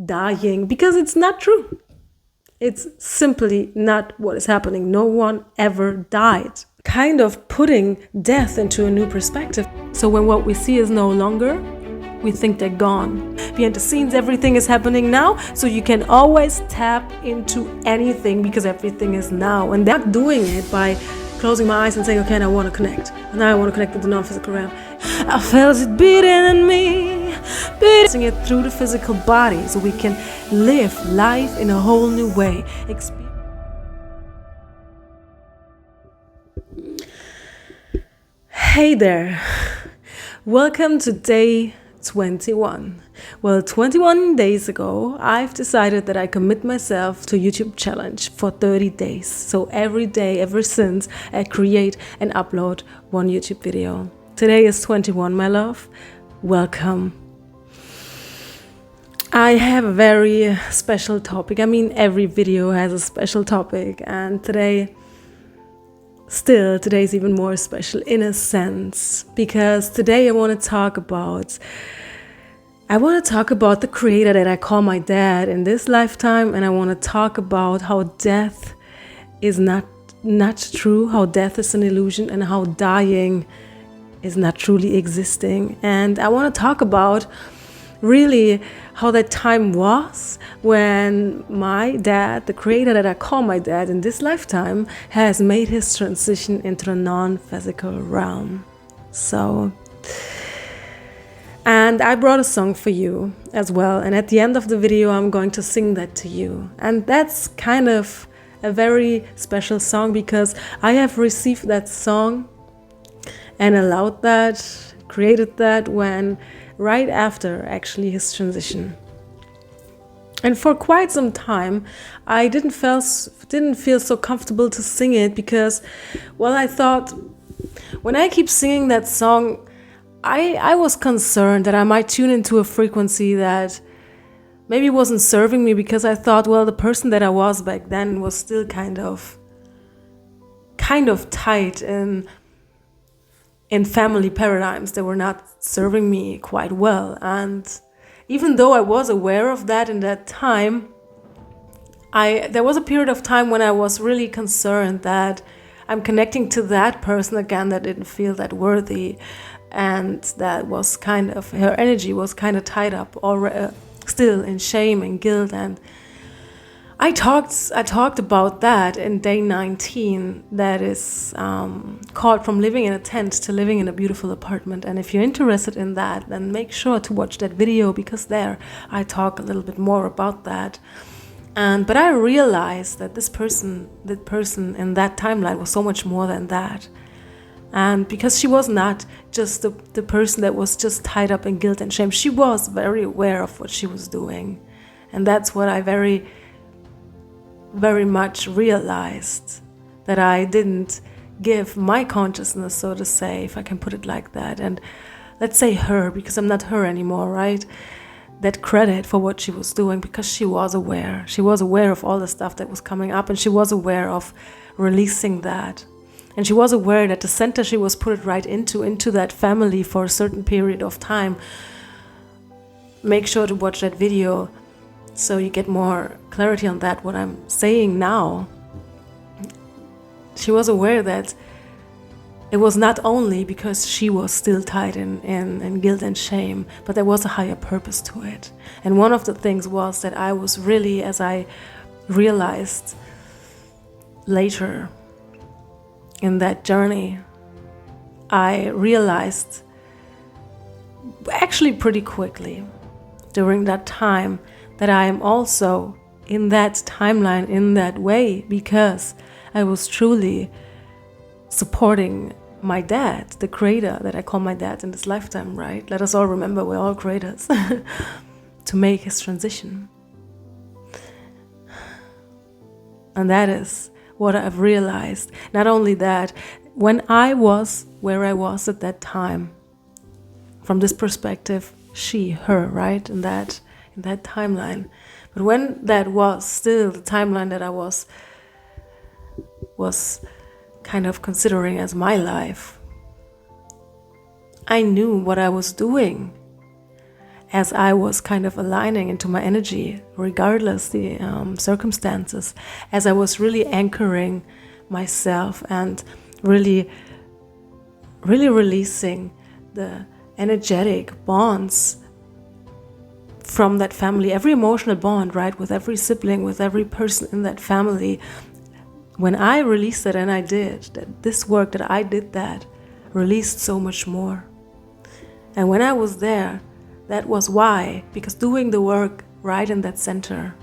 dying, because it's not true. It's simply not what is happening. No one ever died. Kind of putting death into a new perspective. So when what we see is no longer, we think they're gone. Behind the scenes, everything is happening now, so you can always tap into anything because everything is now. And they're not doing it by closing my eyes and saying, okay, now I want to connect. And now I want to connect with the non-physical realm. I felt it beating in me, beating it through the physical body so we can live life in a whole new way. Hey there. Welcome to day 21. Well, 21 days ago, I've decided that I commit myself to a YouTube challenge for 30 days. So every day, ever since, I create and upload one YouTube video. Today is 21, my love. Welcome. I have a very special topic. I mean, every video has a special topic, and today's even more special in a sense, because today I want to talk about the creator that I call my dad in this lifetime, and I want to talk about how death is not true, how death is an illusion, and how dying is not truly existing. And I want to talk about really how that time was when my dad, the creator that I call my dad in this lifetime, has made his transition into the non-physical realm. And I brought a song for you as well, and at the end of the video I'm going to sing that to you. And that's kind of a very special song because I have received that song and allowed that, created that right after actually his transition. And for quite some time I didn't feel so comfortable to sing it because, well, I thought when I keep singing that song, I was concerned that I might tune into a frequency that maybe wasn't serving me, because I thought, well, the person that I was back then was still kind of tight in family paradigms that were not serving me quite well. And even though I was aware of that in that time, there was a period of time when I was really concerned that I'm connecting to that person again that didn't feel that worthy, and that was kind of, her energy was kind of tied up or still in shame and guilt. And I talked about that in day 19, that is called From Living in a Tent to Living in a Beautiful Apartment. And if you're interested in that, then make sure to watch that video, because there I talk a little bit more about that. But I realized that that person in that timeline was so much more than that. And because she was not just the person that was just tied up in guilt and shame, she was very aware of what she was doing. And that's what I very, very much realized, that I didn't give my consciousness, so to say, if I can put it like that, and let's say her, because I'm not her anymore, right? That credit for what she was doing, because she was aware. She was aware of all the stuff that was coming up, and she was aware of releasing that. And she was aware that the center she was put right into that family for a certain period of time. Make sure to watch that video so you get more clarity on that, what I'm saying now. She was aware that it was not only because she was still tied in guilt and shame, but there was a higher purpose to it. And one of the things was that I was really, as I realized later in that journey, I realized actually pretty quickly during that time that I am also in that timeline in that way, because I was truly supporting my dad, the creator that I call my dad in this lifetime, right? Let us all remember we're all creators, to make his transition. And that is what I've realized. Not only that, when I was where I was at that time, from this perspective, she, her, right, in that timeline. But when that was still the timeline that I was kind of considering as my life, I knew what I was doing. as I was kind of aligning into my energy, regardless the circumstances, as I was really anchoring myself and really releasing the energetic bonds from that family, every emotional bond, right, with every sibling, with every person in that family. When I released it, and I did, that this work that I did that released so much more. And when I was there, that was why, because doing the work right in that center,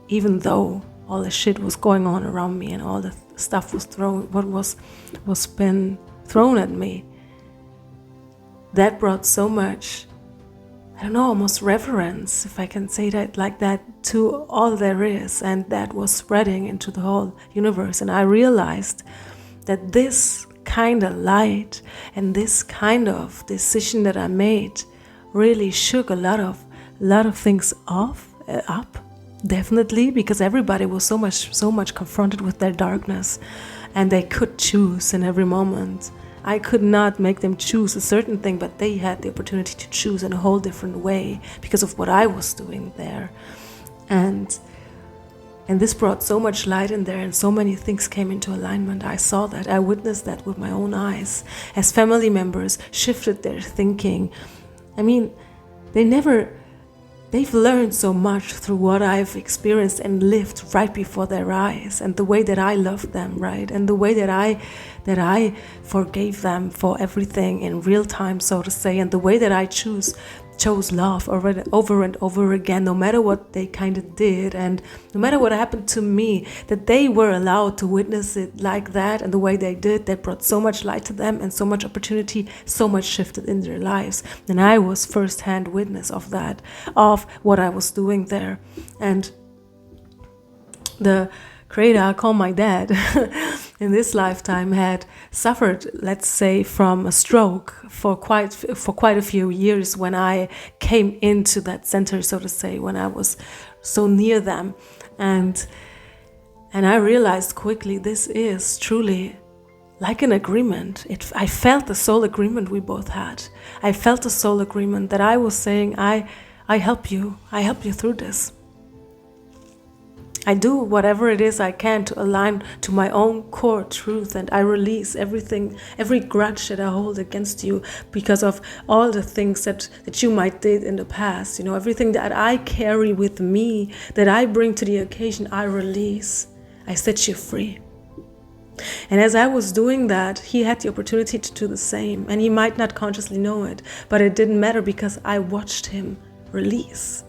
even though all the shit was going on around me and all the stuff was been thrown at me, that brought so much, I don't know, almost reverence, if I can say that like that, to all there is, and that was spreading into the whole universe. And I realized that this kind of light and this kind of decision that I made really shook a lot of things up, definitely, because everybody was so much confronted with their darkness, and they could choose in every moment. I could not make them choose a certain thing, but they had the opportunity to choose in a whole different way because of what I was doing there. And this brought so much light in there, and so many things came into alignment. I saw that. I witnessed that with my own eyes as family members shifted their thinking. I mean, they've learned so much through what I've experienced and lived right before their eyes, and the way that I loved them, right? And the way that I forgave them for everything in real time, so to say, and the way that I chose love over and over again, no matter what they kind of did, and no matter what happened to me, that they were allowed to witness it like that, and the way they did, that brought so much light to them and so much opportunity, so much shifted in their lives. And I was first-hand witness of that, of what I was doing there. And the creator I call my dad in this lifetime had suffered, let's say, from a stroke for quite a few years when I came into that center, so to say, when I was so near them. And I realized quickly, this is truly like an agreement. I felt the soul agreement we both had. I felt the soul agreement that I was saying, I help you through this. I do whatever it is I can to align to my own core truth, and I release everything, every grudge that I hold against you because of all the things that you might did in the past. You know, everything that I carry with me, that I bring to the occasion, I release. I set you free. And as I was doing that, he had the opportunity to do the same, and he might not consciously know it, but it didn't matter because I watched him release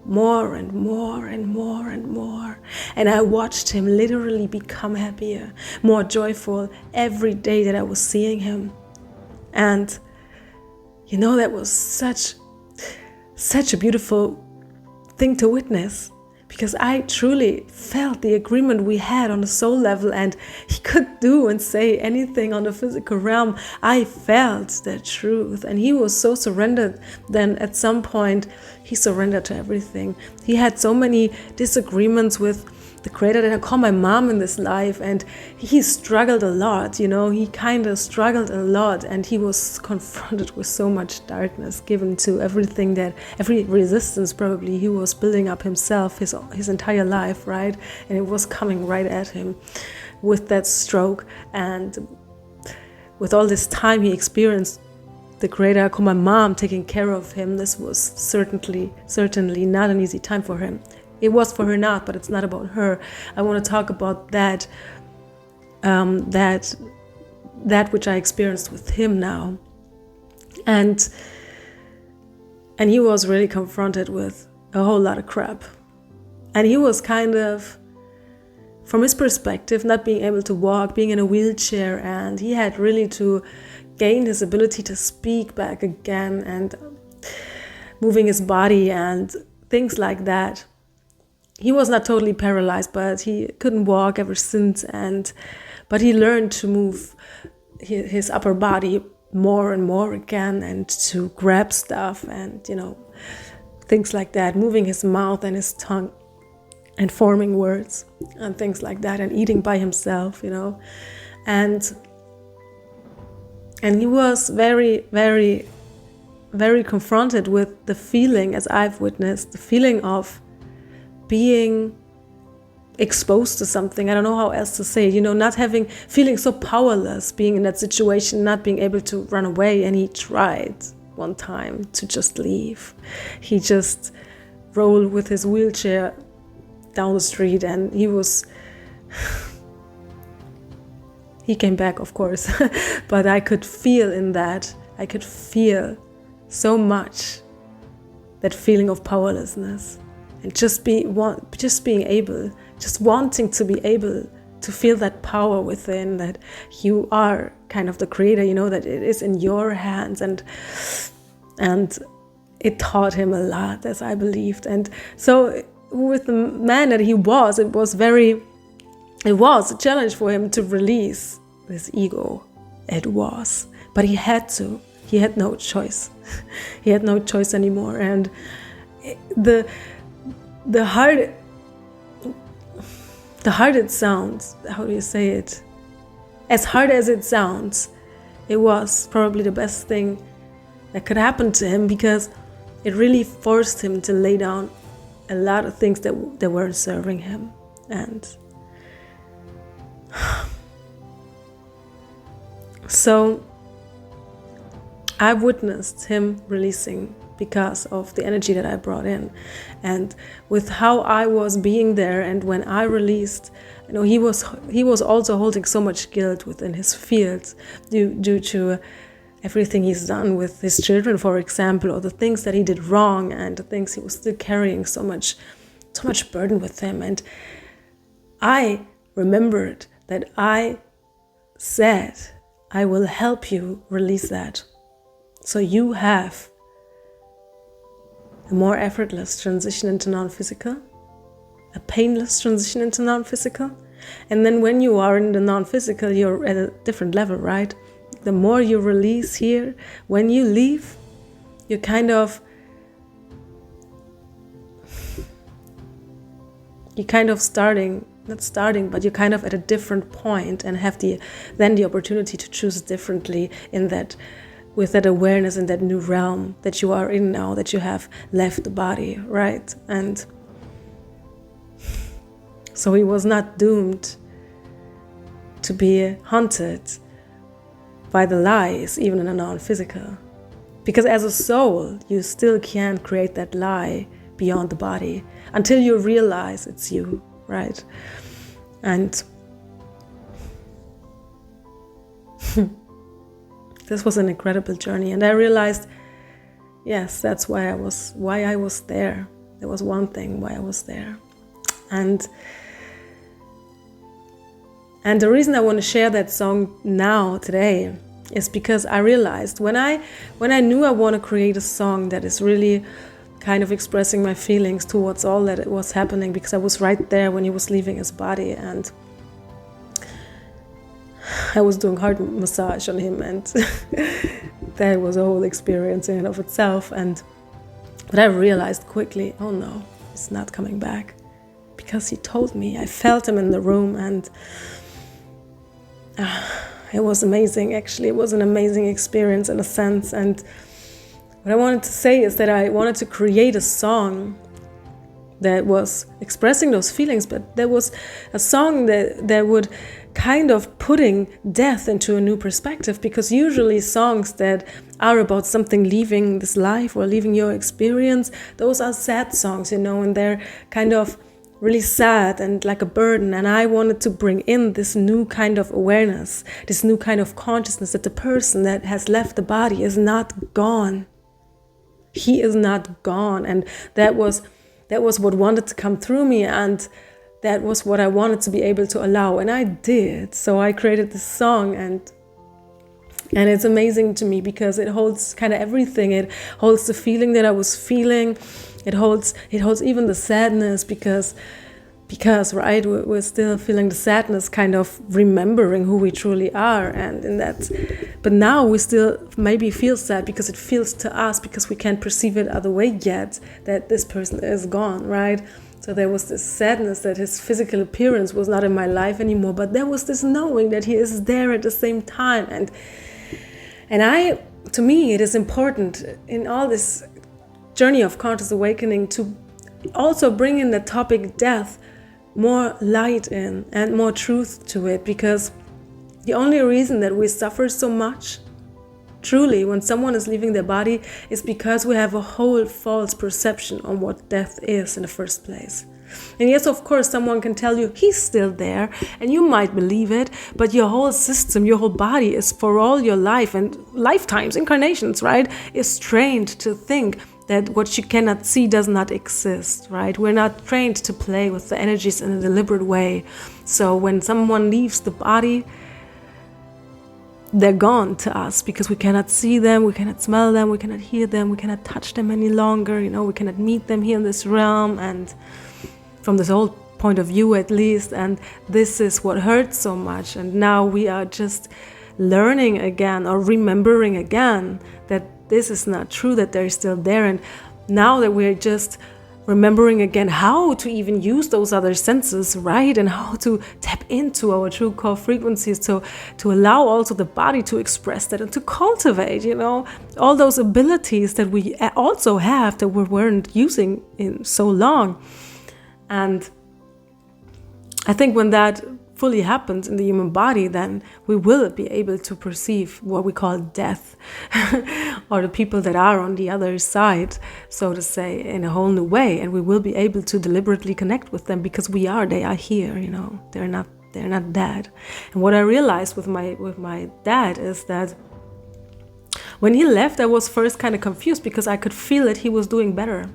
more and more and more and more. And I watched him literally become happier, more joyful every day that I was seeing him. And you know, that was such a beautiful thing to witness, because I truly felt the agreement we had on the soul level, and he could do and say anything on the physical realm. I felt the truth, and he was so surrendered. Then at some point he surrendered to everything. He had so many disagreements with the creator that I call my mom in this life, and he struggled a lot, you know, he kind of struggled a lot, and he was confronted with so much darkness given to everything, that every resistance probably he was building up himself his entire life, right? And it was coming right at him with that stroke, and with all this time he experienced the creator I call my mom taking care of him. This was certainly not an easy time for him. It was for her not, but it's not about her. I want to talk about that which I experienced with him now. And he was really confronted with a whole lot of crap. And he was kind of, from his perspective, not being able to walk, being in a wheelchair, and he had really to gain his ability to speak back again, and moving his body and things like that. He was not totally paralyzed, but he couldn't walk ever since, but he learned to move his upper body more and more again, and to grab stuff, and, you know, things like that, moving his mouth and his tongue and forming words and things like that, and eating by himself, you know. And he was very, very, very confronted with the feeling, as I've witnessed, the feeling of being exposed to something. I don't know how else to say it, not feeling so powerless, being in that situation, not being able to run away. And he tried one time to just leave. He just rolled with his wheelchair down the street, and he came back, of course. But I could feel in that, so much that feeling of powerlessness, and just wanting to be able to feel that power within, that you are kind of the creator, that it is in your hands, and it taught him a lot, as I believed. And so with the man that he was, it was a challenge for him to release this ego. It was, but he had no choice. He had no choice anymore. And the hard it sounds, how do you say it? As hard as it sounds, it was probably the best thing that could happen to him, because it really forced him to lay down a lot of things that weren't serving him. And so I've witnessed him releasing because of the energy that I brought in, and with how I was being there. And when I released, he was also holding so much guilt within his field due to everything he's done with his children, for example, or the things that he did wrong, and the things he was still carrying so much burden with him. And I remembered that I said, I will help you release that, so you have a more effortless transition into non-physical, a painless transition into non-physical. And then when you are in the non-physical, you're at a different level, right? The more you release here, when you leave, you're kind of but you're kind of at a different point, and have the opportunity to choose differently with that awareness in that new realm that you are in now, that you have left the body, right? And so he was not doomed to be haunted by the lies, even in a non-physical. Because as a soul, you still can't create that lie beyond the body until you realize it's you, right? And this was an incredible journey. And I realized, yes, that's why I was there. There was one thing why I was there. And the reason I want to share that song now, today, is because I realized when I knew I want to create a song that is really kind of expressing my feelings towards all that it was happening, because I was right there when he was leaving his body, and I was doing heart massage on him, and that was a whole experience in and of itself. But I realized quickly, oh no, he's not coming back, because he told me. I felt him in the room, and it was amazing. Actually, it was an amazing experience in a sense. And what I wanted to say is that I wanted to create a song that was expressing those feelings, but there was a song that would kind of putting death into a new perspective, because usually songs that are about something leaving this life or leaving your experience, those are sad songs, and they're kind of really sad and like a burden. And I wanted to bring in this new kind of awareness, this new kind of consciousness, that the person that has left the body is not gone. He is not gone. And that was what wanted to come through me, and that was what I wanted to be able to allow, and I did. So I created this song, and it's amazing to me because it holds kind of everything. It holds the feeling that I was feeling. It holds even the sadness, because right, we're still feeling the sadness, kind of remembering who we truly are, and in that. But now we still maybe feel sad because it feels to us, because we can't perceive it other way yet, that this person is gone, right? So there was this sadness that his physical appearance was not in my life anymore, but there was this knowing that he is there at the same time. And to me, it is important in all this journey of conscious awakening to also bring in the topic death more light in and more truth to it, because the only reason that we suffer so much, truly, when someone is leaving their body, is because we have a whole false perception on what death is in the first place. And yes, of course, someone can tell you he's still there, and you might believe it, but your whole system, your whole body is for all your life and lifetimes, incarnations, right, is trained to think that what you cannot see does not exist, right? We're not trained to play with the energies in a deliberate way. So when someone leaves the body, they're gone to us because we cannot see them, we cannot smell them, we cannot hear them, we cannot touch them any longer, we cannot meet them here in this realm, and from this whole point of view at least, and this is what hurts so much. And now we are just learning again or remembering again that this is not true, that they're still there. And now that we're just remembering again how to even use those other senses, right? And how to tap into our true core frequencies, to allow also the body to express that and to cultivate, all those abilities that we also have that we weren't using in so long. And I think when that fully happens in the human body, then we will be able to perceive what we call death or the people that are on the other side, so to say, in a whole new way. And we will be able to deliberately connect with them because they are here, they're not dead. And what I realized with my dad is that when he left, I was first kind of confused because I could feel that he was doing better.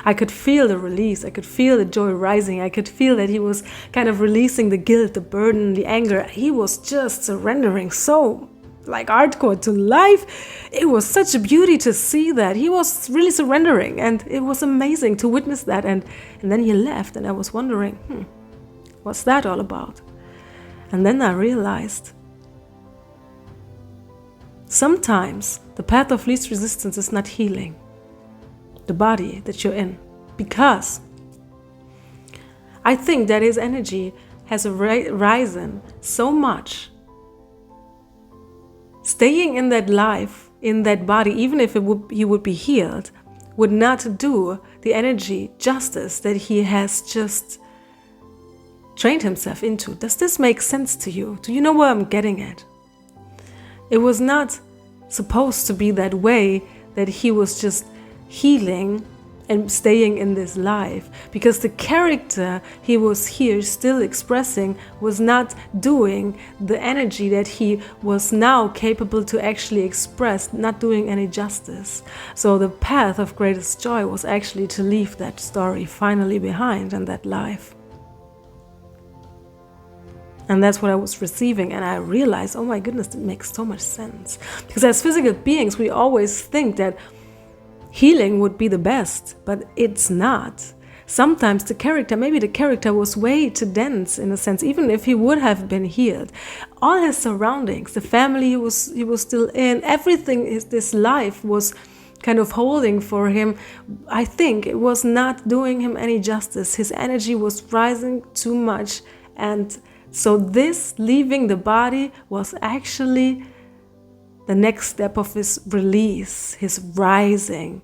I could feel the release. I could feel the joy rising. I could feel that he was kind of releasing the guilt, the burden, the anger. He was just surrendering so hardcore to life. It was such a beauty to see that. He was really surrendering, and it was amazing to witness that. And then he left, and I was wondering, what's that all about? And then I realized sometimes the path of least resistance is not healing the body that you're in, because I think that his energy has risen so much. Staying in that life, in that body, even if he would be healed, would not do the energy justice that he has just trained himself into. Does this make sense to you? Do you know where I'm getting at? It was not supposed to be that way, that he was just healing and staying in this life, because the character he was here still expressing was not doing the energy that he was now capable to actually express, not doing any justice. So the path of greatest joy was actually to leave that story finally behind and that life. And that's what I was receiving, and I realized, oh my goodness, it makes so much sense. Because as physical beings, we always think that healing would be the best, but it's not. Sometimes maybe the character was way too dense in a sense, even if he would have been healed. All his surroundings, the family he was still in, everything this life was kind of holding for him, I think it was not doing him any justice. His energy was rising too much, and so this leaving the body was actually the next step of his release, his rising.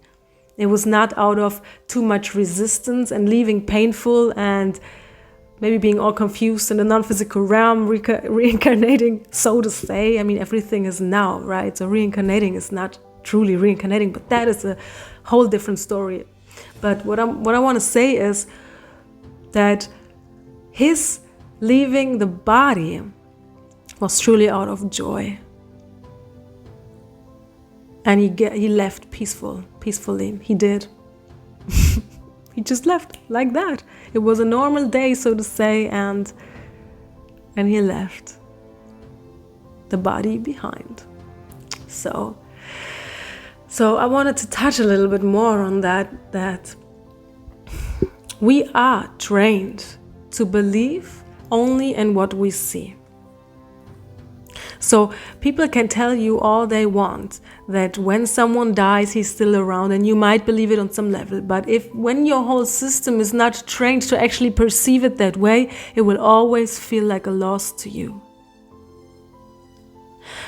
It was not out of too much resistance and leaving painful and maybe being all confused in the non-physical realm, reincarnating, so to say. I mean, everything is now, right? So reincarnating is not truly reincarnating, but that is a whole different story. But what I want to say is that his leaving the body was truly out of joy. And he left peacefully. He did. He just left like that. It was a normal day, so to say, and he left the body behind. So I wanted to touch a little bit more on that we are trained to believe only in what we see. So people can tell you all they want that when someone dies, he's still around, and you might believe it on some level. But when your whole system is not trained to actually perceive it that way, it will always feel like a loss to you.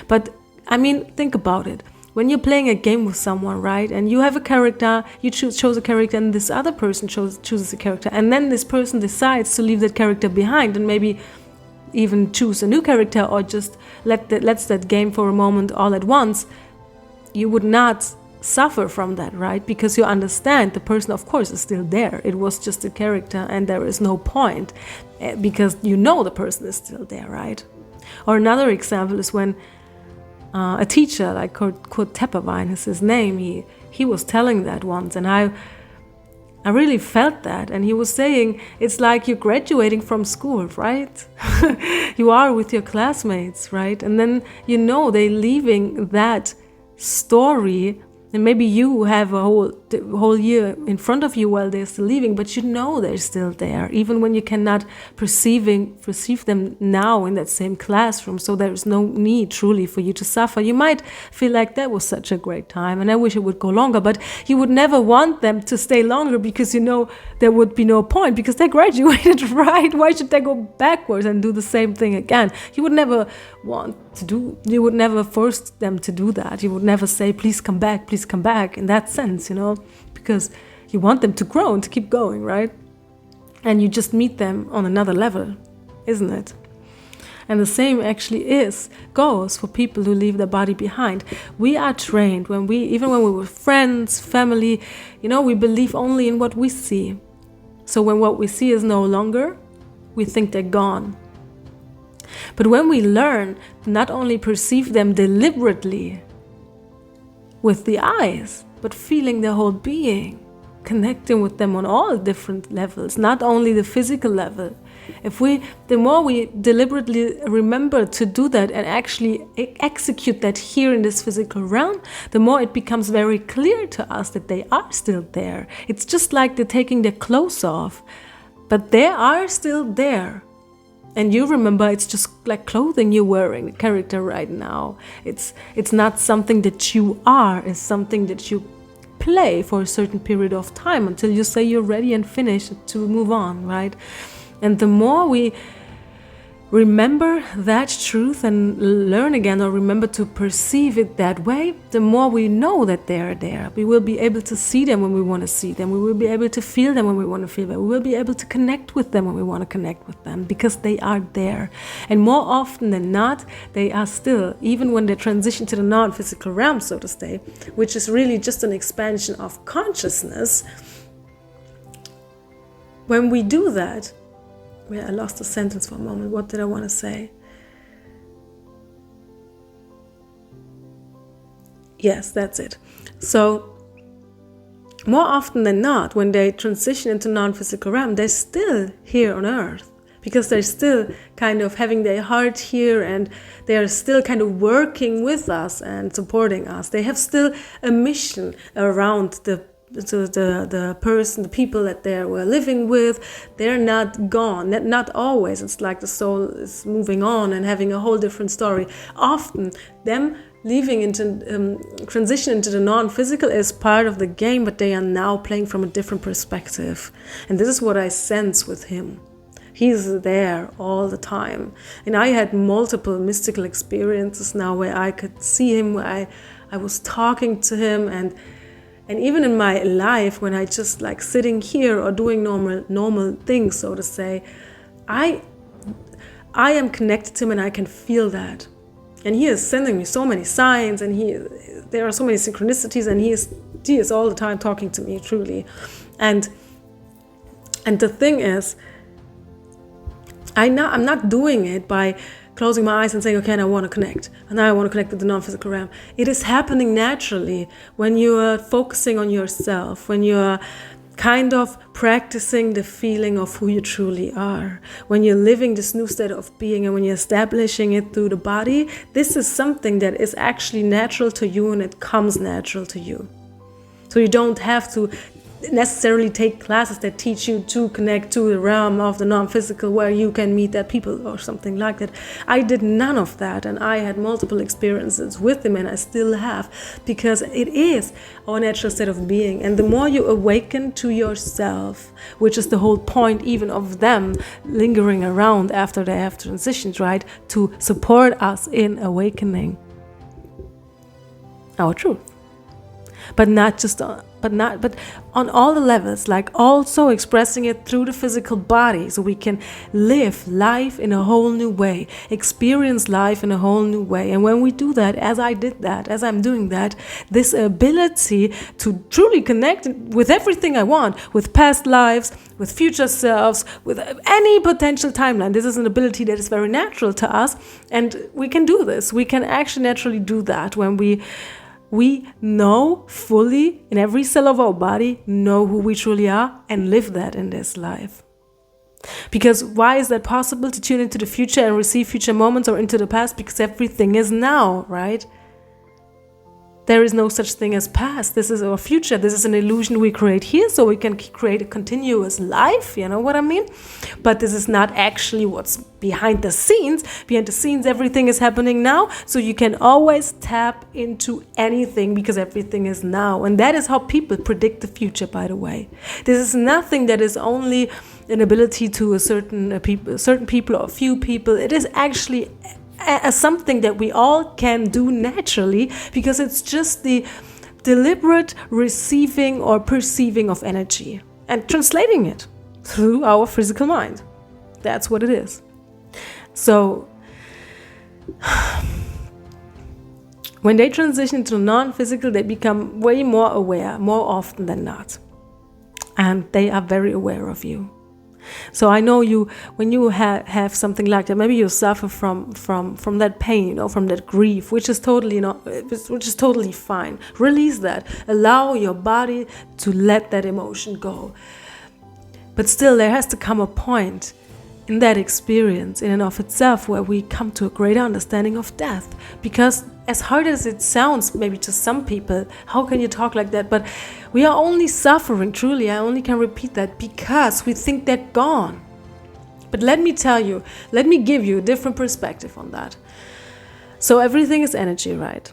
But I mean, think about it. When you're playing a game with someone, right, and you have a character, you chose a character, and this other person chooses a character, and then this person decides to leave that character behind and maybe even choose a new character, or just lets that game for a moment all at once, you would not suffer from that, right? Because you understand the person, of course, is still there. It was just a character, and there is no point, because you know the person is still there, right? Or another example is when a teacher like Kurt Tepperwein is his name. He was telling that once, and I really felt that. And he was saying it's like you're graduating from school, right? You are with your classmates, right? And then they're leaving that story. And maybe you have a whole year in front of you while they're still leaving, but they're still there, even when you cannot perceive them now in that same classroom. So there's no need truly for you to suffer. You might feel like that was such a great time and I wish it would go longer, but you would never want them to stay longer because there would be no point, because they graduated, right? Why should they go backwards and do the same thing again? You would never you would never force them to do that. You would never say, please come back in that sense, because you want them to grow and to keep going, right? And you just meet them on another level, isn't it? And the same actually goes for people who leave their body behind. We are trained even when we were friends, family, we believe only in what we see. So when what we see is no longer, we think they're gone. But when we learn to not only perceive them deliberately with the eyes, but feeling their whole being, connecting with them on all different levels, not only the physical level. The more we deliberately remember to do that and actually execute that here in this physical realm, the more it becomes very clear to us that they are still there. It's just like they're taking their clothes off, but they are still there. And you remember it's just like clothing you're wearing, the character right now. It's not something that you are, it's something that you play for a certain period of time until you say you're ready and finished to move on, right? And the more we remember that truth and learn again, or remember to perceive it that way, the more we know that they are there. We will be able to see them when we want to see them. We will be able to feel them when we want to feel them. We will be able to connect with them when we want to connect with them, because they are there. And more often than not, they are still, even when they transition to the non-physical realm, so to say, which is really just an expansion of consciousness. When we do that, I lost the sentence for a moment. What did I want to say? Yes, that's it. So, more often than not, when they transition into non-physical realm, they're still here on earth, because they're still kind of having their heart here, and they are still kind of working with us and supporting us. They have still a mission around the person, the people that they were living with. They're not gone, not always. It's like the soul is moving on and having a whole different story. Often them leaving into transition into the non-physical is part of the game, but they are now playing from a different perspective. And this is what I sense with him. He's there all the time. And I had multiple mystical experiences now where I could see him, where I was talking to him, and even in my life, when I just like sitting here or doing normal things, so to say, I am connected to him and I can feel that. And he is sending me so many signs, and there are so many synchronicities, and he is all the time talking to me, truly. And the thing is, I'm not doing it by closing my eyes and saying, okay, and I want to connect. And now I want to connect with the non-physical realm. It is happening naturally when you are focusing on yourself, when you are kind of practicing the feeling of who you truly are, when you're living this new state of being, and when you're establishing it through the body. This is something that is actually natural to you, and it comes natural to you. So you don't have to necessarily take classes that teach you to connect to the realm of the non-physical, where you can meet that people or something like that. I did none of that, and I had multiple experiences with him, and I still have, because it is our natural state of being. And the more you awaken to yourself, which is the whole point even of them lingering around after they have transitioned, right, to support us in awakening. our truth. But on all the levels, like also expressing it through the physical body, so we can live life in a whole new way, experience life in a whole new way. And when we do that, as I'm doing that, this ability to truly connect with everything I want, with past lives, with future selves, with any potential timeline, this is an ability that is very natural to us, and we can do this. We can actually naturally do that when we know fully, in every cell of our body, know who we truly are and live that in this life. Because why is that possible, to tune into the future and receive future moments, or into the past? Because everything is now, right? There is no such thing as past. This is our future. This is an illusion we create here so we can create a continuous life, you know what I mean? But this is not actually what's behind the scenes. Behind the scenes, everything is happening now. So you can always tap into anything because everything is now. And that is how people predict the future, by the way. This is nothing that is only an ability to a certain people or a few people. It is actually something that we all can do naturally, because it's just the deliberate receiving or perceiving of energy and translating it through our physical mind. That's what it is. So when they transition to non-physical, they become way more aware, more often than not. And they are very aware of you. So I know when you have something like that, maybe you suffer from that pain or from that grief, which is totally fine. Release that. Allow your body to let that emotion go. But still, there has to come a point in that experience in and of itself where we come to a greater understanding of death. Because as hard as it sounds, maybe to some people, how can you talk like that? But we are only suffering, truly, I only can repeat that, because we think they're gone. But let me give you a different perspective on that. So everything is energy, right?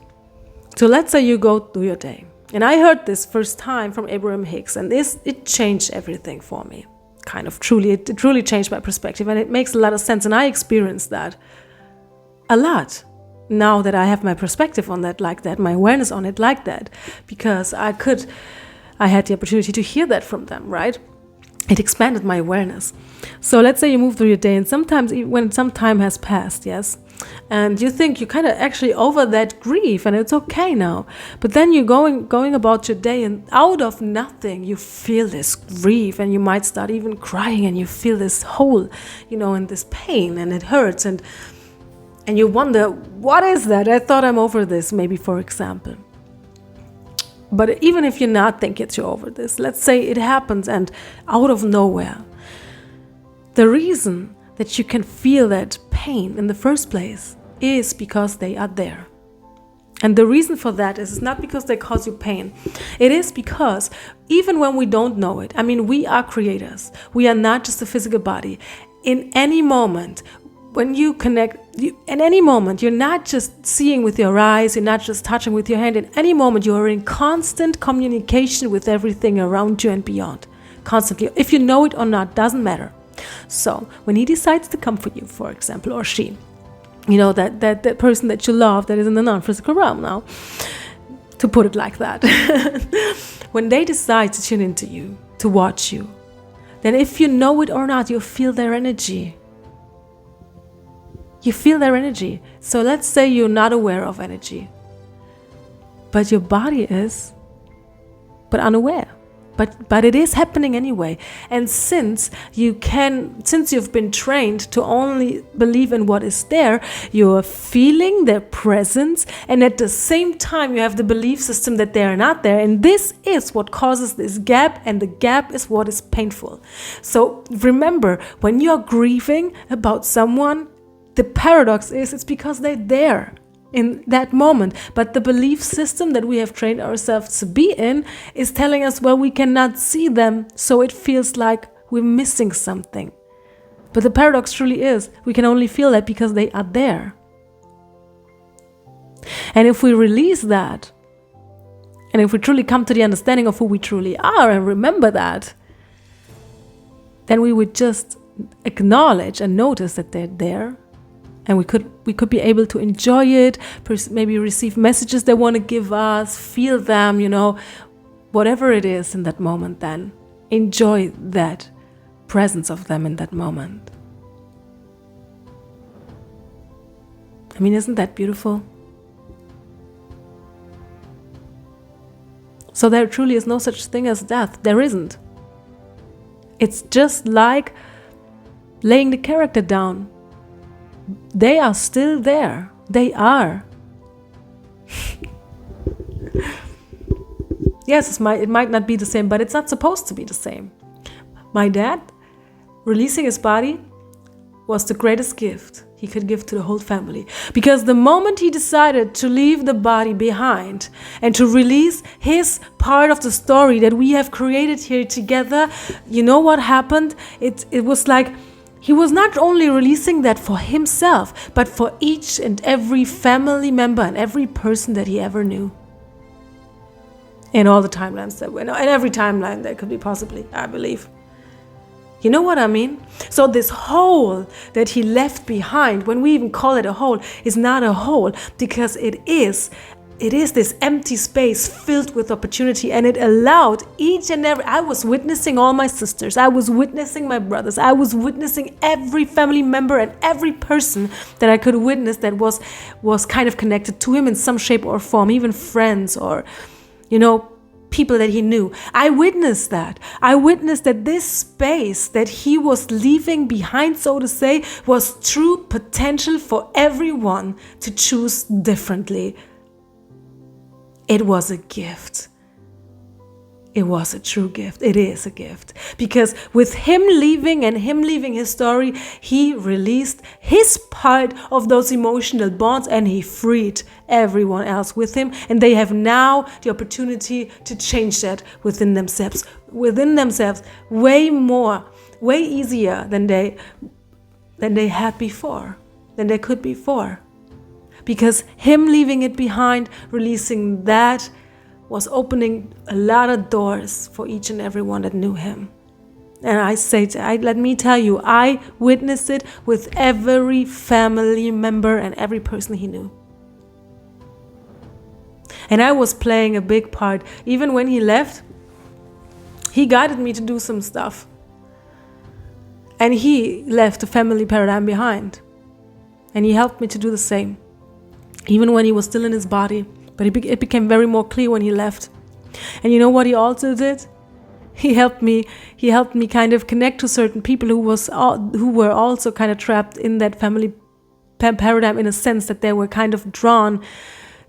So let's say you go through your day. And I heard this first time from Abraham Hicks, and it changed everything for me. Kind of truly, it truly changed my perspective, and it makes a lot of sense. And I experienced that a lot now that I have my perspective on that like that, my awareness on it like that, because I had the opportunity to hear that from them, right? It expanded my awareness. So let's say you move through your day, and sometimes when some time has passed, yes, and you think you're kind of actually over that grief and it's okay now, but then you're going about your day, and out of nothing you feel this grief, and you might start even crying, and you feel this hole, and this pain, and it hurts, and you wonder, what is that? I thought I'm over this, maybe, for example. But even if you're not thinking you're over this, let's say it happens, and out of nowhere, the reason that you can feel that pain in the first place is because they are there. And the reason for that is not because they cause you pain. It is because even when we don't know it, we are creators. We are not just a physical body. In any moment, when you connect, in any moment, you're not just seeing with your eyes, you're not just touching with your hand. In any moment, you are in constant communication with everything around you and beyond. Constantly. If you know it or not, doesn't matter. So when he decides to come for you, for example, or she, that person that you love that is in the non-physical realm now, to put it like that, when they decide to tune into you, to watch you, then if you know it or not, you feel their energy. You feel their energy. So let's say you're not aware of energy, but your body is, but unaware. But it is happening anyway. And since you've been trained to only believe in what is there, you're feeling their presence, and at the same time you have the belief system that they are not there. And this is what causes this gap, and the gap is what is painful. So remember, when you're grieving about someone, the paradox is it's because they're there in that moment, but the belief system that we have trained ourselves to be in is telling us, well, we cannot see them, so it feels like we're missing something. But the paradox truly is, we can only feel that because they are there. And if we release that, and if we truly come to the understanding of who we truly are and remember that, then we would just acknowledge and notice that they're there, And we could be able to enjoy it, maybe receive messages they want to give us, feel them, whatever it is in that moment. Then enjoy that presence of them in that moment. I mean, isn't that beautiful? So there truly is no such thing as death. There isn't. It's just like laying the character down. They are still there. They are. Yes, it might not be the same, but it's not supposed to be the same. My dad, releasing his body, was the greatest gift he could give to the whole family. Because the moment he decided to leave the body behind and to release his part of the story that we have created here together, you know what happened? It was like he was not only releasing that for himself, but for each and every family member and every person that he ever knew. In all the timelines that were, in every timeline that could be possibly, I believe. You know what I mean? So this hole that he left behind, when we even call it a hole, is not a hole, because it is this empty space filled with opportunity, and it allowed each and every, I was witnessing all my sisters, I was witnessing my brothers, I was witnessing every family member and every person that I could witness that was kind of connected to him in some shape or form, even friends or, people that he knew. I witnessed that. I witnessed that this space that he was leaving behind, so to say, was true potential for everyone to choose differently. It was a gift. It was a true gift. It is a gift. Because with him leaving and him leaving his story, he released his part of those emotional bonds and he freed everyone else with him. And they have now the opportunity to change that within themselves. Way more, way easier than they had before, than they could before. Because him leaving it behind, releasing that, was opening a lot of doors for each and every one that knew him. And let me tell you, I witnessed it with every family member and every person he knew. And I was playing a big part. Even when he left, he guided me to do some stuff. And he left the family paradigm behind. And he helped me to do the same. Even when he was still in his body. But it became very more clear when he left. And you know what he also did? He helped me kind of connect to certain people who were also kind of trapped in that family paradigm, in a sense that they were kind of drawn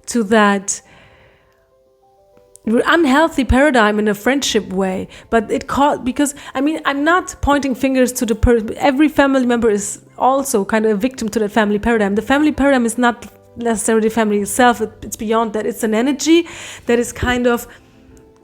to that unhealthy paradigm in a friendship way. But because I'm not pointing fingers to the person. Every family member is also kind of a victim to that family paradigm. The family paradigm is not necessarily family itself, it's beyond that. It's an energy that is kind of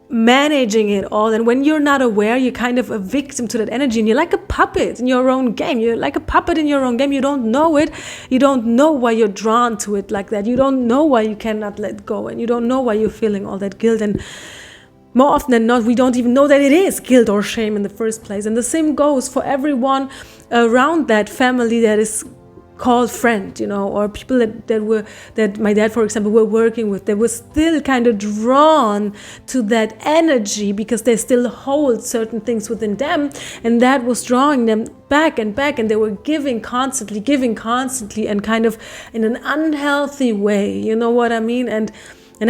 managing it all, and when you're not aware, you're kind of a victim to that energy, and you're like a puppet in your own game. You don't know it. You don't know why you're drawn to it like that. You don't know why you cannot let go, and you don't know why you're feeling all that guilt. And more often than not, we don't even know that it is guilt or shame in the first place. And the same goes for everyone around that family that is called friend, or people that my dad, for example, were working with. They were still kind of drawn to that energy because they still hold certain things within them, and that was drawing them back and back, and they were giving constantly, and kind of in an unhealthy way, you know what I mean? And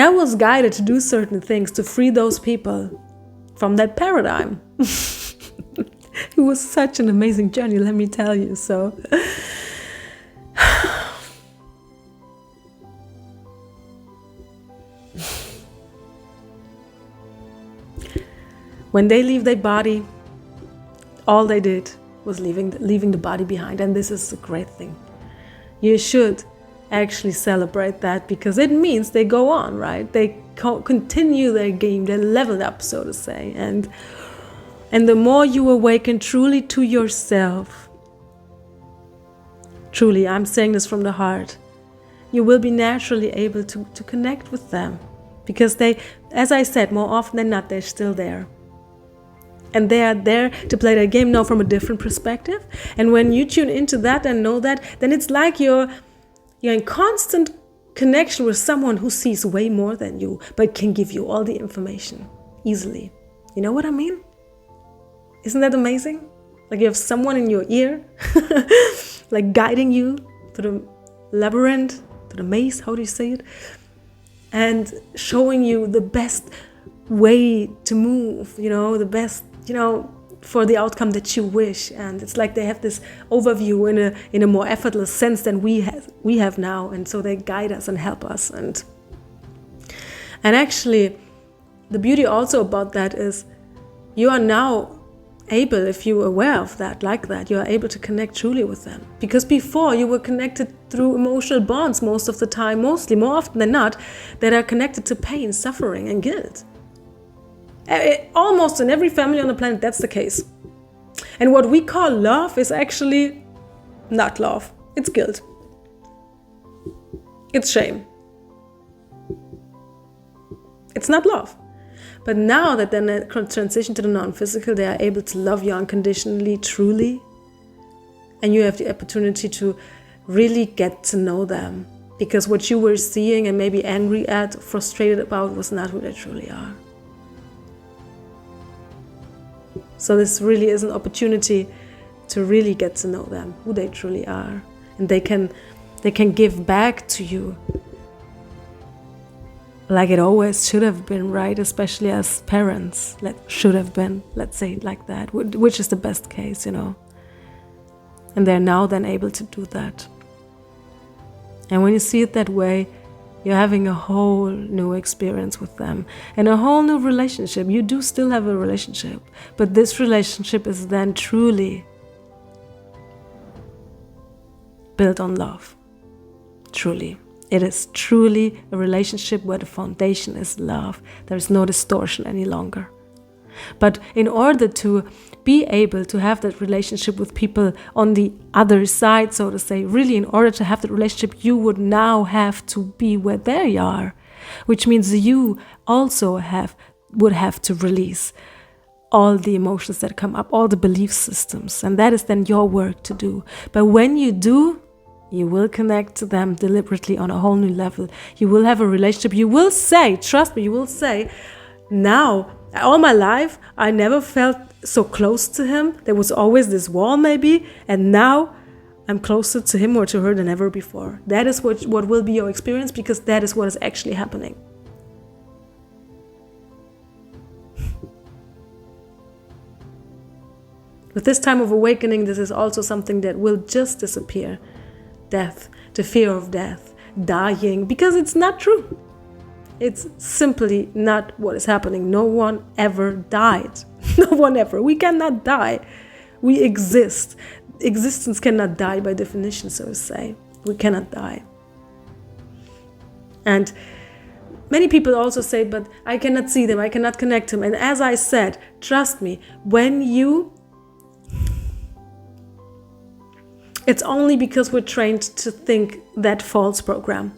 I was guided to do certain things to free those people from that paradigm. It was such an amazing journey, let me tell you. So when they leave their body, all they did was leaving the body behind. And this is a great thing. You should actually celebrate that, because it means they go on, right? They continue their game. They leveled up, so to say. And the more you awaken truly to yourself, truly, I'm saying this from the heart, you will be naturally able to connect with them. Because they, as I said, more often than not, they're still there. And they are there to play their game now from a different perspective. And when you tune into that and know that, then it's like you're in constant connection with someone who sees way more than you, but can give you all the information easily. You know what I mean? Isn't that amazing? Like you have someone in your ear, like guiding you through the labyrinth, to the maze, how do you say it? And showing you the best way to move, the best, for the outcome that you wish. And it's like they have this overview in a more effortless sense than we have now. And so they guide us and help us. And actually, the beauty also about that is you are now able, if you are aware of that, like that, you are able to connect truly with them. Because before you were connected through emotional bonds most of the time, mostly, more often than not, that are connected to pain, suffering, and guilt. Almost in every family on the planet, that's the case. And what we call love is actually not love. It's guilt. It's shame. It's not love. But now that then they transition to the non-physical, they are able to love you unconditionally, truly. And you have the opportunity to really get to know them. Because what you were seeing and maybe angry at, frustrated about, was not who they truly are. So this really is an opportunity to really get to know them, who they truly are. And they can give back to you like it always should have been, right? Especially as parents, should have been, let's say it like that, which is the best case, And they're now then able to do that. And when you see it that way, you're having a whole new experience with them and a whole new relationship. You do still have a relationship, but this relationship is then truly built on love. Truly. It is truly a relationship where the foundation is love. There is no distortion any longer. But in order to be able to have that relationship with people on the other side, so to say, really in order to have that relationship, you would now have to be where they are, which means you also would have to release all the emotions that come up, all the belief systems, and that is then your work to do. But when you do, you will connect to them deliberately on a whole new level. You will have a relationship. You will say, trust me, you will say, now, all my life, I never felt so close to him. There was always this wall maybe, and now I'm closer to him or to her than ever before. That is what will be your experience, because that is what is actually happening. With this time of awakening, this is also something that will just disappear. Death, the fear of death, dying, because it's not true. It's simply not what is happening. No one ever died. No one ever. We cannot die. We exist. Existence cannot die by definition, so to say. We cannot die. And many people also say, but I cannot see them, I cannot connect them. And as I said, trust me, it's only because we're trained to think that false program.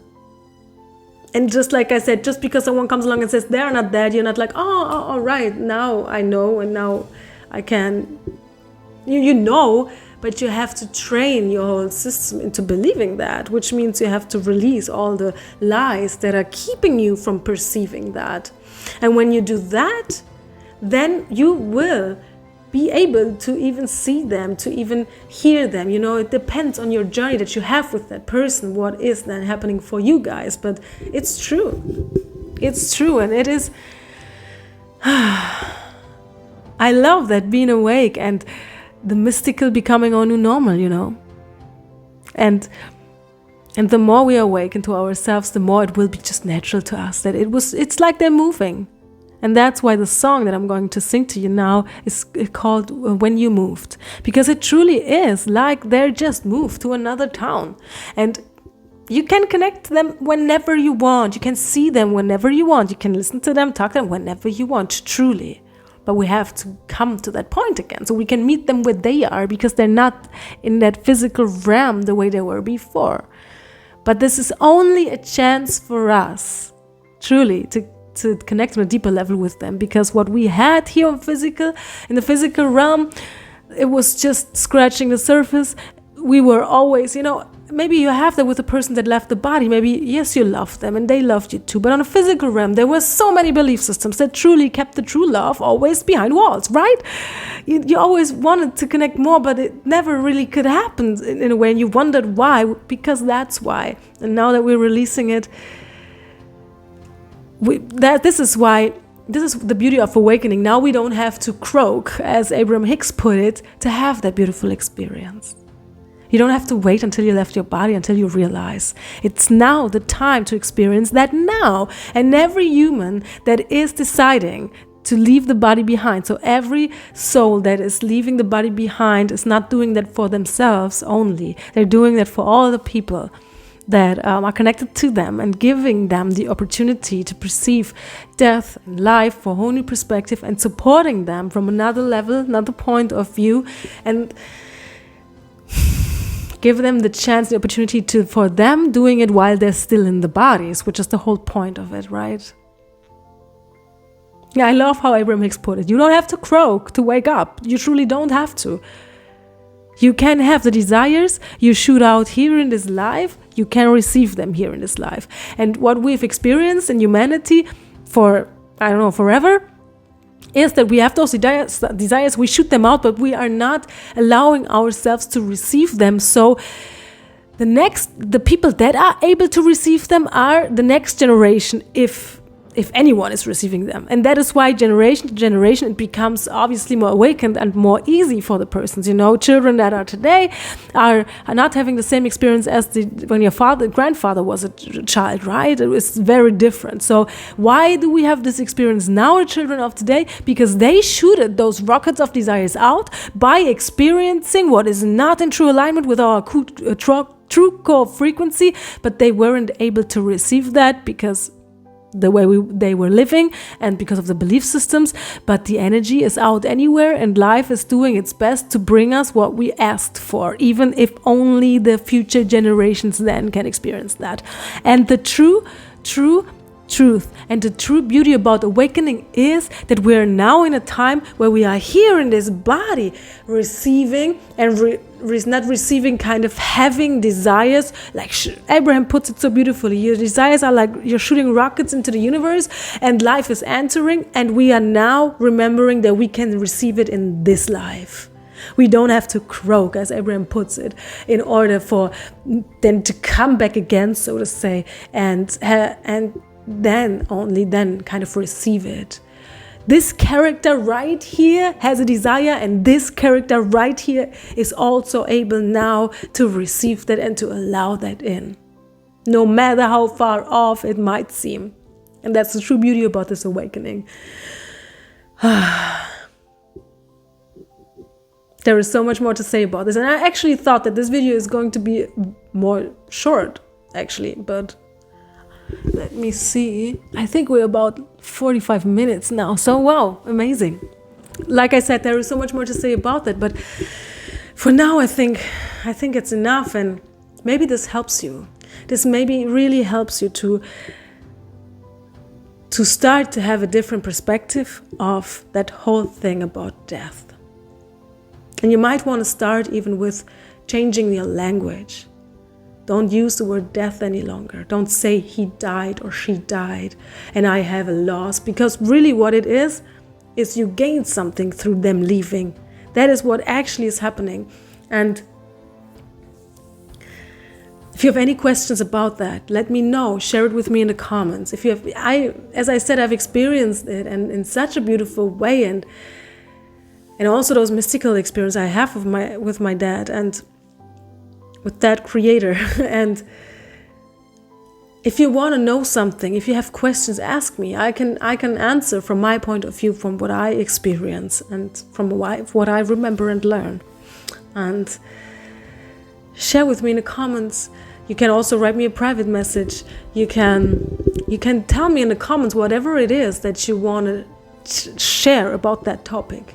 And just like I said, just because someone comes along and says they're not dead, you're not like, oh, all right, now I know and now I can. You know, but you have to train your whole system into believing that, which means you have to release all the lies that are keeping you from perceiving that. And when you do that, then you will be able to even see them, to even hear them. It depends on your journey that you have with that person, what is then happening for you guys. But it's true. It's true. And it is... I love that, being awake and the mystical becoming our new normal, And the more we awaken to ourselves, the more it will be just natural to us that it's like they're moving. And that's why the song that I'm going to sing to you now is called When You Moved. Because it truly is like they're just moved to another town. And you can connect to them whenever you want. You can see them whenever you want. You can listen to them, talk to them whenever you want, truly. But we have to come to that point again. So we can meet them where they are, because they're not in that physical realm the way they were before. But this is only a chance for us, truly, to to connect on a deeper level with them, because what we had here in the physical realm, it was just scratching the surface. We were always, maybe you have that with the person that left the body. Maybe, yes, you loved them and they loved you too. But on a physical realm, there were so many belief systems that truly kept the true love always behind walls, right? You always wanted to connect more, but it never really could happen in a way. And you wondered why, because that's why. And now that we're releasing it, this is the beauty of awakening. Now we don't have to croak, as Abraham Hicks put it, to have that beautiful experience. You don't have to wait until you left your body, until you realize. It's now the time to experience that now. And every human that is deciding to leave the body behind, so every soul that is leaving the body behind is not doing that for themselves only. They're doing that for all the people that are connected to them, and giving them the opportunity to perceive death and life from a whole new perspective, and supporting them from another level, another point of view, and give them the chance, the opportunity for them doing it while they're still in the bodies, which is the whole point of it, right? Yeah, I love how Abraham Hicks put it. You don't have to croak to wake up. You truly don't have to. You can have the desires you shoot out here in this life. You can receive them here in this life. And what we've experienced in humanity for, forever, is that we have those desires, we shoot them out, but we are not allowing ourselves to receive them. So the people that are able to receive them are the next generation, if anyone is receiving them. And that is why generation to generation it becomes obviously more awakened and more easy for the persons. Children that are today are not having the same experience as when your grandfather was a child, right? It was very different. So why do we have this experience now, our children of today? Because they shooted those rockets of desires out by experiencing what is not in true alignment with our true core frequency, but they weren't able to receive that because the way they were living and because of the belief systems. But the energy is out anywhere, and life is doing its best to bring us what we asked for, even if only the future generations then can experience that. And the true truth and the true beauty about awakening is that we are now in a time where we are here in this body receiving and not receiving, kind of having desires, like Abraham puts it so beautifully. Your desires are like you're shooting rockets into the universe, and life is answering, and we are now remembering that we can receive it in this life. We don't have to croak, as Abraham puts it, in order for then to come back again, so to say, and then only then kind of receive it. This character right here has a desire, and this character right here is also able now to receive that and to allow that in, no matter how far off it might seem. And that's the true beauty about this awakening. There is so much more to say about this, and I actually thought that this video is going to be more short, actually, but let me see. I think we're about 45 minutes now. So wow, amazing. Like I said, there is so much more to say about that, but for now I think it's enough, and maybe this helps you. This maybe really helps you to start to have a different perspective of that whole thing about death. And you might want to start even with changing your language. Don't use the word death any longer. Don't say he died or she died and I have a loss, because really what it is you gain something through them leaving. That is what actually is happening. And if you have any questions about that, let me know. Share it with me in the comments. If you have, as I said, I've experienced it, and in such a beautiful way, and also those mystical experiences I have with my dad and with that creator. And if you want to know something, if you have questions, ask me. I can answer from my point of view, from what I experience and from what I remember and learn. And share with me in the comments. You can also write me a private message. You can tell me in the comments whatever it is that you want to share about that topic.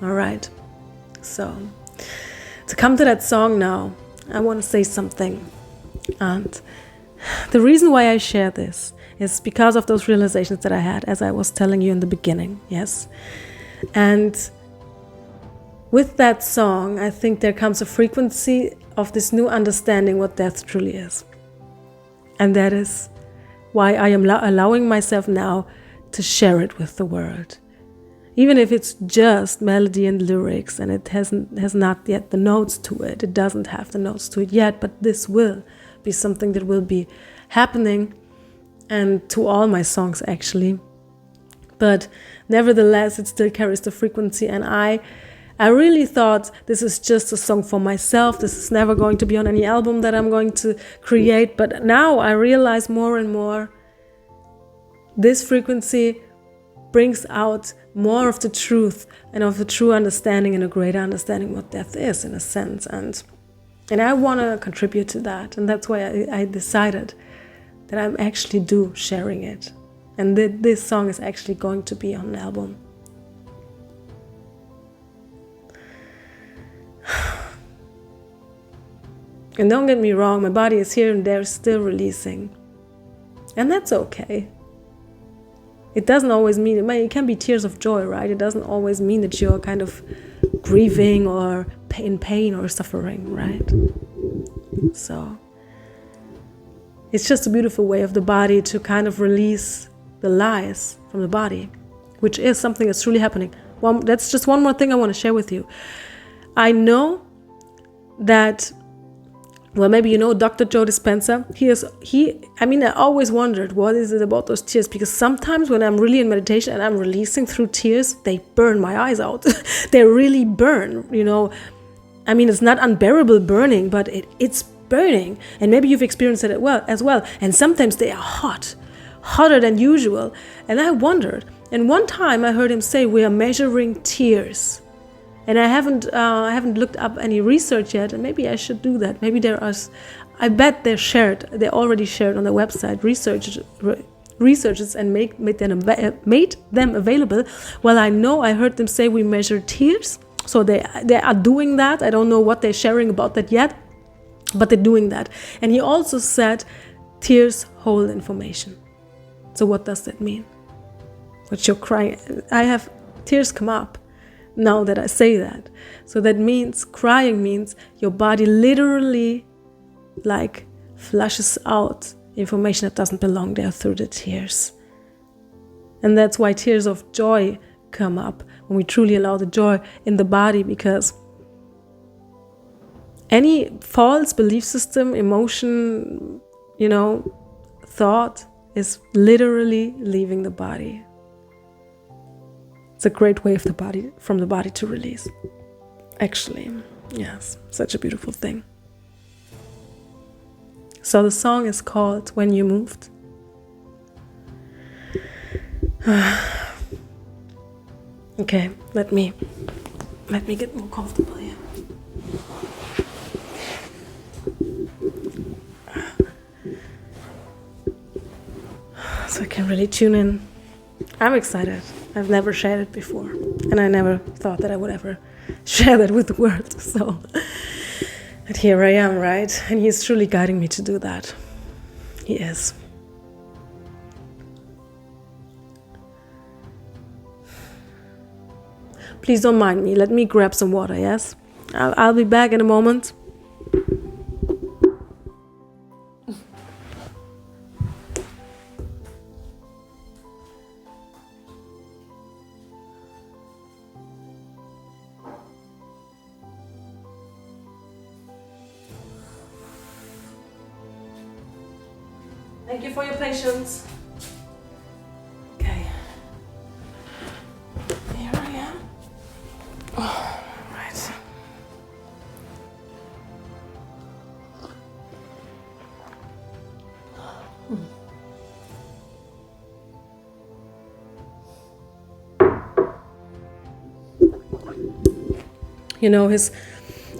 All right. So to come to that song now, I want to say something. And the reason why I share this It's because of those realizations that I had, as I was telling you in the beginning, yes. And with that song, I think there comes a frequency of this new understanding what death truly is. And that is why I am allowing myself now to share it with the world. Even if it's just melody and lyrics and it has not yet the notes to it. It doesn't have the notes to it yet, but this will be something that will be happening, and to all my songs actually. But nevertheless, it still carries the frequency, and I really thought this is just a song for myself. This is never going to be on any album that I'm going to create. But now I realize more and more this frequency brings out more of the truth and of the true understanding and a greater understanding what death is, in a sense. And I want to contribute to that. And that's why I decided that I'm actually sharing it. And this song is actually going to be on an album. And don't get me wrong, my body is here and there still releasing. And that's okay. It doesn't always mean, it can be tears of joy, right? It doesn't always mean that you're kind of grieving or in pain or suffering, right? So it's just a beautiful way of the body to kind of release the lies from the body, which is something that's truly happening. That's just one more thing I want to share with you. I know that, well, maybe you know Dr. Joe Dispenza. I always wondered, what is it about those tears? Because sometimes when I'm really in meditation and I'm releasing through tears, they burn my eyes out. They really burn, it's not unbearable burning, but it's burning. And maybe you've experienced it as well. And sometimes they are hot, hotter than usual. And I wondered. And one time I heard him say, we are measuring tears. And I haven't looked up any research yet, and maybe I should do that. Maybe I bet they already shared on the website researches and made them available. Well, I heard them say we measure tears, so they are doing that. I don't know what they're sharing about that yet, but they're doing that. And he also said tears hold information. So what does that mean? What you're crying? I have tears come up now that I say that. So that means, crying means your body literally flushes out information that doesn't belong there through the tears. And that's why tears of joy come up when we truly allow the joy in the body, because any false belief system, emotion, thought is literally leaving the body. It's a great way from the body to release. Actually, yes, such a beautiful thing. So the song is called When You Moved. Okay, let me get more comfortable here. So I can really tune in. I'm excited. I've never shared it before, and I never thought that I would ever share that with the world. So, and here I am, right? And he's truly guiding me to do that. He is. Please don't mind me. Let me grab some water, yes? I'll be back in a moment. Thank you for your patience. Okay. Here I am. Oh, right.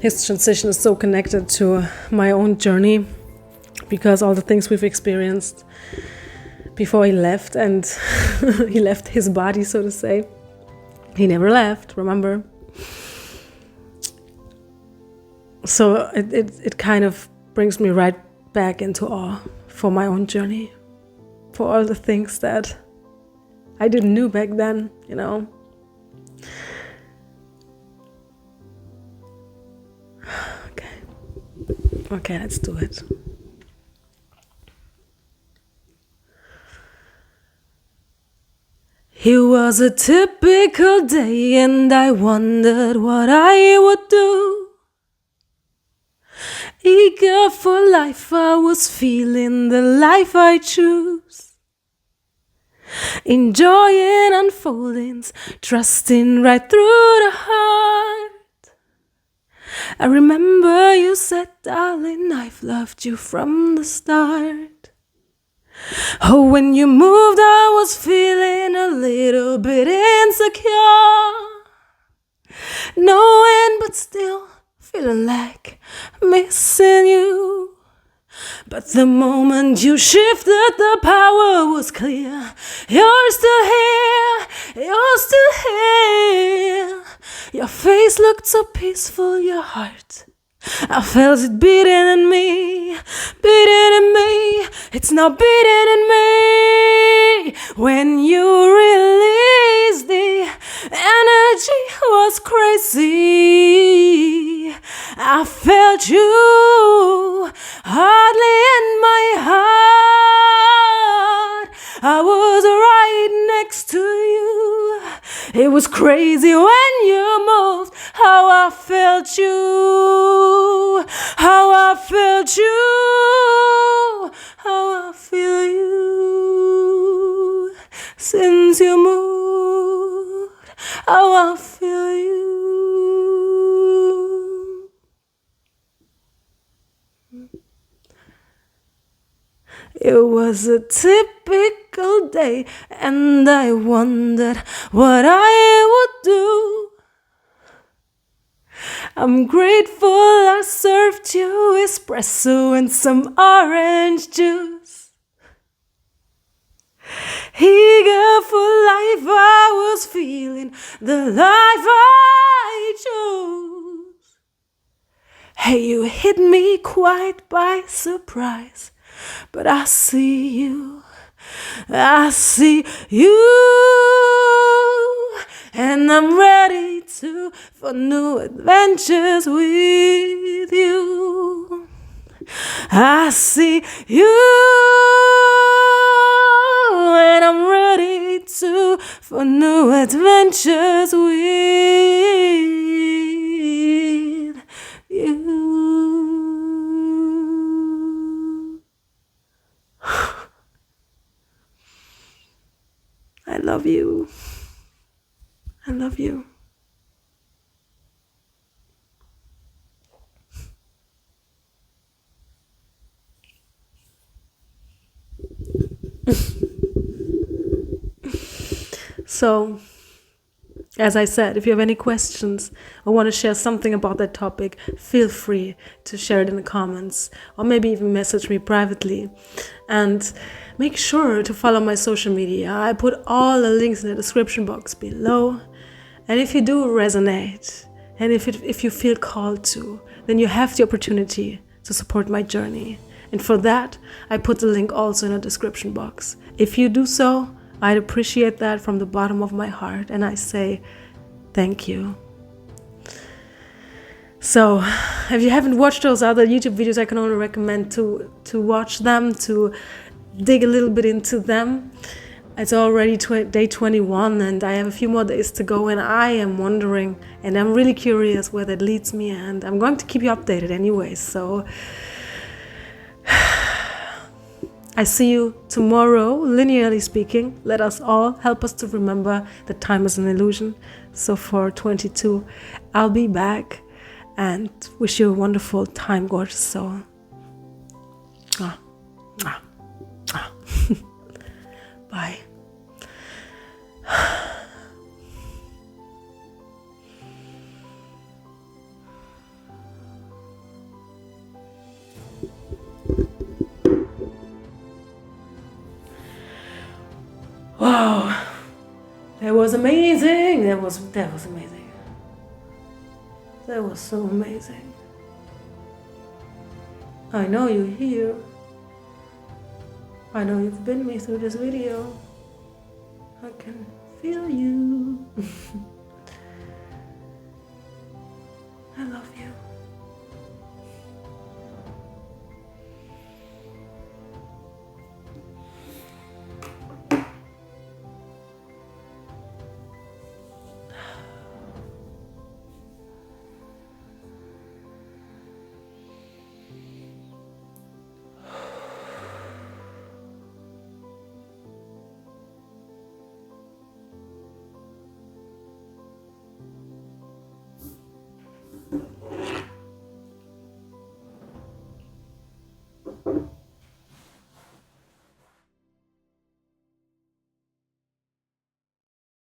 His transition is so connected to my own journey, because all the things we've experienced before he left, and he left his body, so to say. He never left, remember? So it kind of brings me right back into awe for my own journey, for all the things that I didn't know back then, you know. Okay, let's do it. It was a typical day and I wondered what I would do. Eager for life, I was feeling the life I choose. Enjoying unfoldings, trusting right through the heart. I remember you said, darling, I've loved you from the start. Oh, when you moved, I was feeling a little bit insecure. Knowing, but still feeling like missing you. But the moment you shifted, the power was clear. You're still here, you're still here. Your face looked so peaceful, your heart, I felt it beating in me, beating in me. It's now beating in me. When you released, the energy was crazy. I felt you hardly in my heart. I was right next to you. It was crazy when you moved. How I felt you, how I felt you, how I feel you. Since you moved, how I feel you. It was a typical day and I wondered what I would do. I'm grateful I served you espresso and some orange juice. Eager for life, I was feeling the life I chose. Hey, you hit me quite by surprise, but I see you, I see you. And I'm ready for new adventures with you. I see you, and I'm ready for new adventures with you. I love you. I love you. So, as I said, if you have any questions or want to share something about that topic, feel free to share it in the comments or maybe even message me privately. And make sure to follow my social media. I put all the links in the description box below. And if you do resonate, and if you feel called to, then you have the opportunity to support my journey. And for that, I put the link also in the description box. If you do so, I'd appreciate that from the bottom of my heart. And I say thank you. So, if you haven't watched those other YouTube videos, I can only recommend to watch them, to dig a little bit into them. It's already day 21 and I have a few more days to go, and I am wondering and I'm really curious where that leads me, and I'm going to keep you updated anyway. So I see you tomorrow, linearly speaking. Let us all help us to remember that time is an illusion. So for 22, I'll be back and wish you a wonderful time, gorgeous soul. Bye. Wow, that was amazing. That was amazing. That was so amazing. I know you're here. I know you've been me through this video. I can feel you. I love you.